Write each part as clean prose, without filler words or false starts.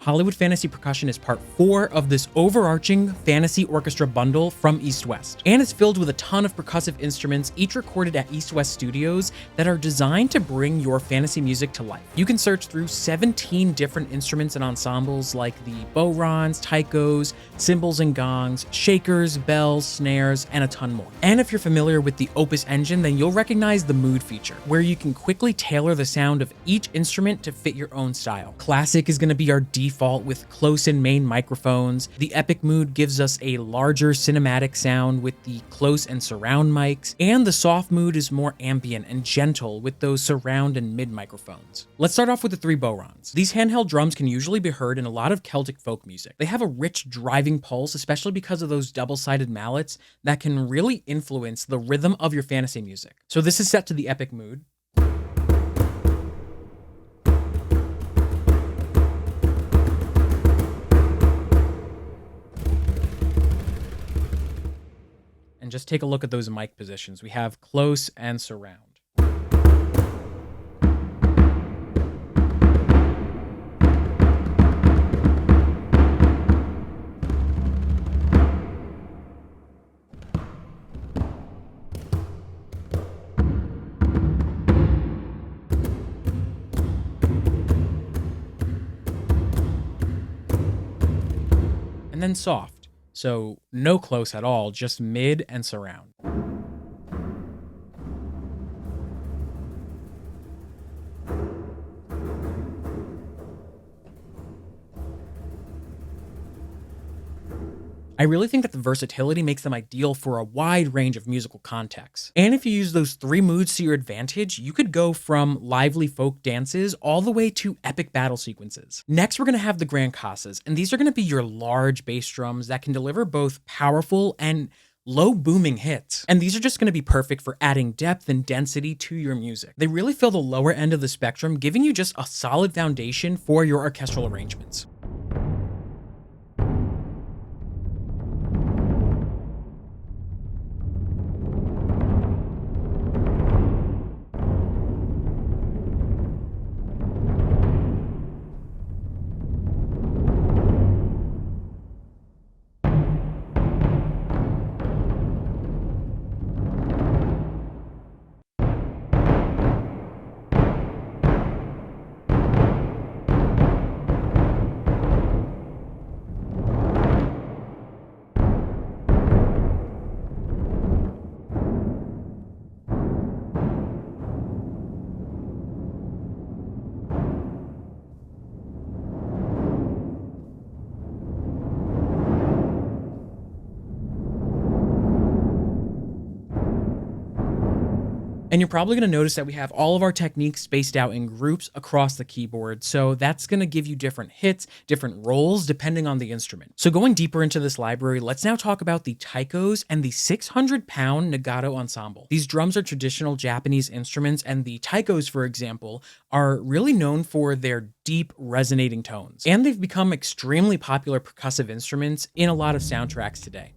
Hollywood Fantasy Percussion is part 4 of this overarching fantasy orchestra bundle from East West, and it's filled with a ton of percussive instruments, each recorded at East West Studios, that are designed to bring your fantasy music to life. You can search through 17 different instruments and ensembles like the Bodhrans, Taikos, cymbals and gongs, shakers, bells, snares, and a ton more. And if you're familiar with the Opus engine, then you'll recognize the mood feature, where you can quickly tailor the sound of each instrument to fit your own style. Classic is going to be our default with close and main microphones. The epic mood gives us a larger cinematic sound with the close and surround mics, and the soft mood is more ambient and gentle with those surround and mid microphones. Let's start off with the 3 Bodhrans. These handheld drums can usually be heard in a lot of Celtic folk music. They have a rich driving pulse, especially because of those double-sided mallets that can really influence the rhythm of your fantasy music. So this is set to the epic mood. And just take a look at those mic positions. We have close and surround. And then soft. So no close at all, just mid and surround. I really think that the versatility makes them ideal for a wide range of musical contexts. And if you use those 3 moods to your advantage, you could go from lively folk dances all the way to epic battle sequences. Next, we're going to have the Gran Cassas, and these are going to be your large bass drums that can deliver both powerful and low booming hits. And these are just going to be perfect for adding depth and density to your music. They really fill the lower end of the spectrum, giving you just a solid foundation for your orchestral arrangements. And you're probably going to notice that we have all of our techniques spaced out in groups across the keyboard. So that's going to give you different hits, different roles, depending on the instrument. So going deeper into this library, let's now talk about the Taikos and the 600-pound Nagato ensemble. These drums are traditional Japanese instruments, and the Taikos, for example, are really known for their deep resonating tones. And they've become extremely popular percussive instruments in a lot of soundtracks today.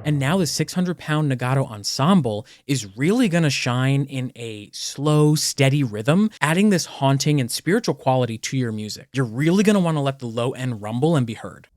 And now the 600-pound Nagato ensemble is really going to shine in a slow, steady rhythm, adding this haunting and spiritual quality to your music. You're really going to want to let the low end rumble and be heard.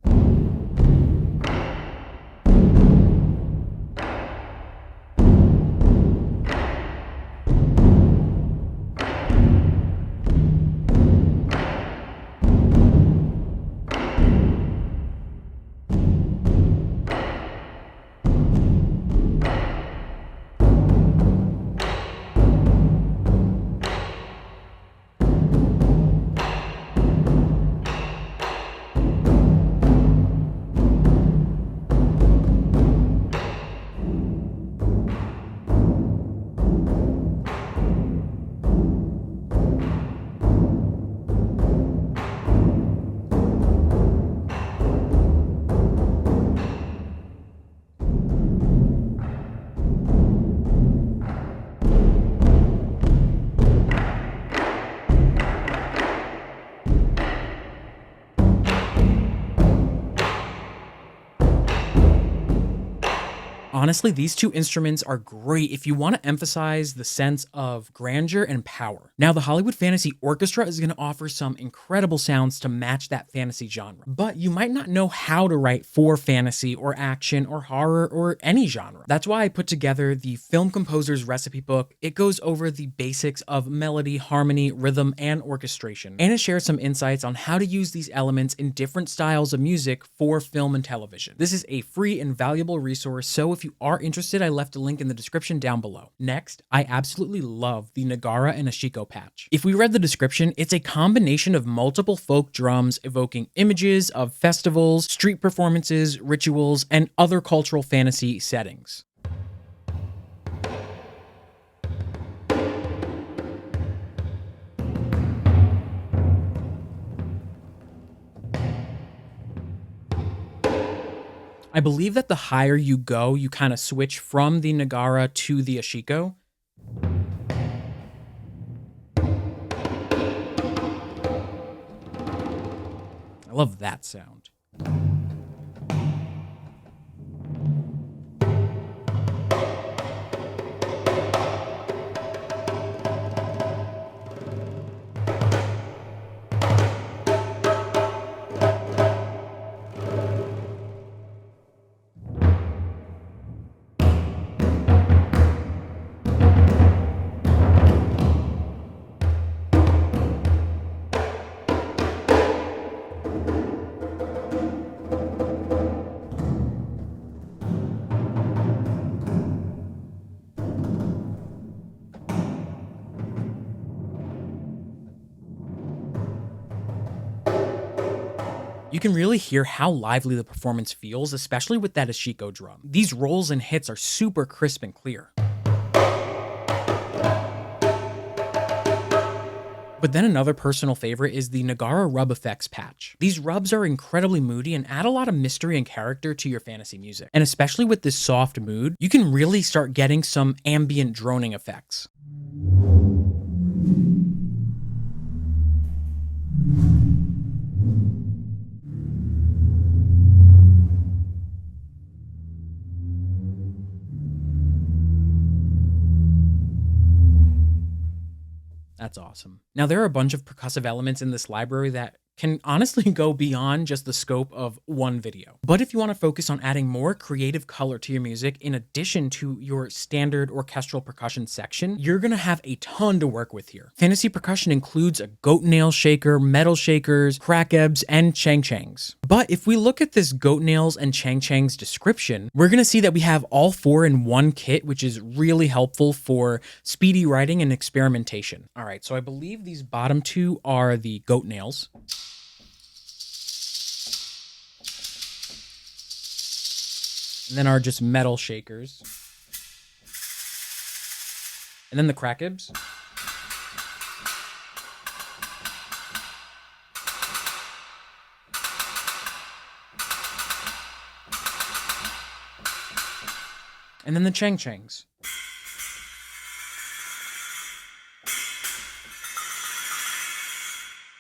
honestly, these two instruments are great if you want to emphasize the sense of grandeur and power. Now, the Hollywood Fantasy Orchestra is going to offer some incredible sounds to match that fantasy genre, but you might not know how to write for fantasy or action or horror or any genre. That's why I put together the Film Composer's Recipe Book. It goes over the basics of melody, harmony, rhythm, and orchestration, and it shares some insights on how to use these elements in different styles of music for film and television. This is a free and valuable resource, so if you are interested, I left a link in the description down below. Next, I absolutely love the Nagara and Ashiko patch. If we read the description, it's a combination of multiple folk drums evoking images of festivals, street performances, rituals, and other cultural fantasy settings. I believe that the higher you go, you kind of switch from the Nagara to the Ashiko. I love that sound. You can really hear how lively the performance feels, especially with that Ashiko drum. These rolls and hits are super crisp and clear. But then another personal favorite is the Nagara rub effects patch. These rubs are incredibly moody and add a lot of mystery and character to your fantasy music. And especially with this soft mood, you can really start getting some ambient droning effects. That's awesome. Now, there are a bunch of percussive elements in this library that can honestly go beyond just the scope of one video. But if you want to focus on adding more creative color to your music in addition to your standard orchestral percussion section, you're going to have a ton to work with here. Fantasy percussion includes a goat nail shaker, metal shakers, crackebs, and chang-changs. But if we look at this goat nails and chang-changs description, we're going to see that we have all four in one kit, which is really helpful for speedy writing and experimentation. All right, so I believe these bottom two are the goat nails. And then are just metal shakers. And then the crackebs. And then the chang-changs.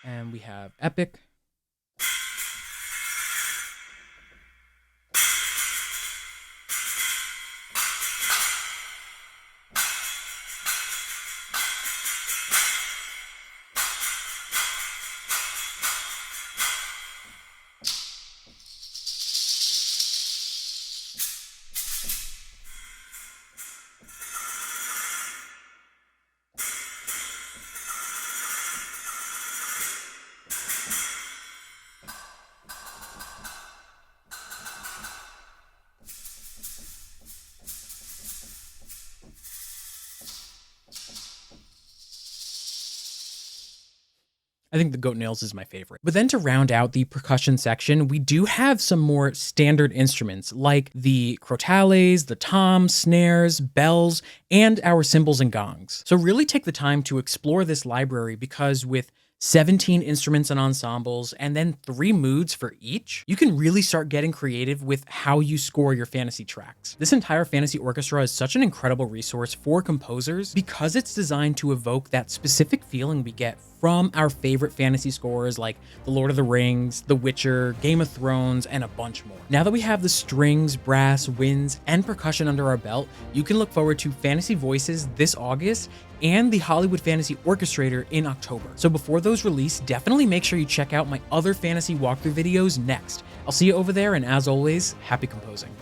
And we have epic. I think the goat nails is my favorite. But then to round out the percussion section, we do have some more standard instruments like the crotales, the toms, snares, bells, and our cymbals and gongs. So really take the time to explore this library because with 17 instruments and ensembles, and then 3 moods for each, you can really start getting creative with how you score your fantasy tracks. This entire fantasy orchestra is such an incredible resource for composers because it's designed to evoke that specific feeling we get from our favorite fantasy scores like The Lord of the Rings, The Witcher, Game of Thrones, and a bunch more. Now that we have the strings, brass, winds, and percussion under our belt, you can look forward to Fantasy Voices this August and the Hollywood Fantasy Orchestrator in October. So before those release, definitely make sure you check out my other fantasy walkthrough videos next. I'll see you over there, and as always, happy composing.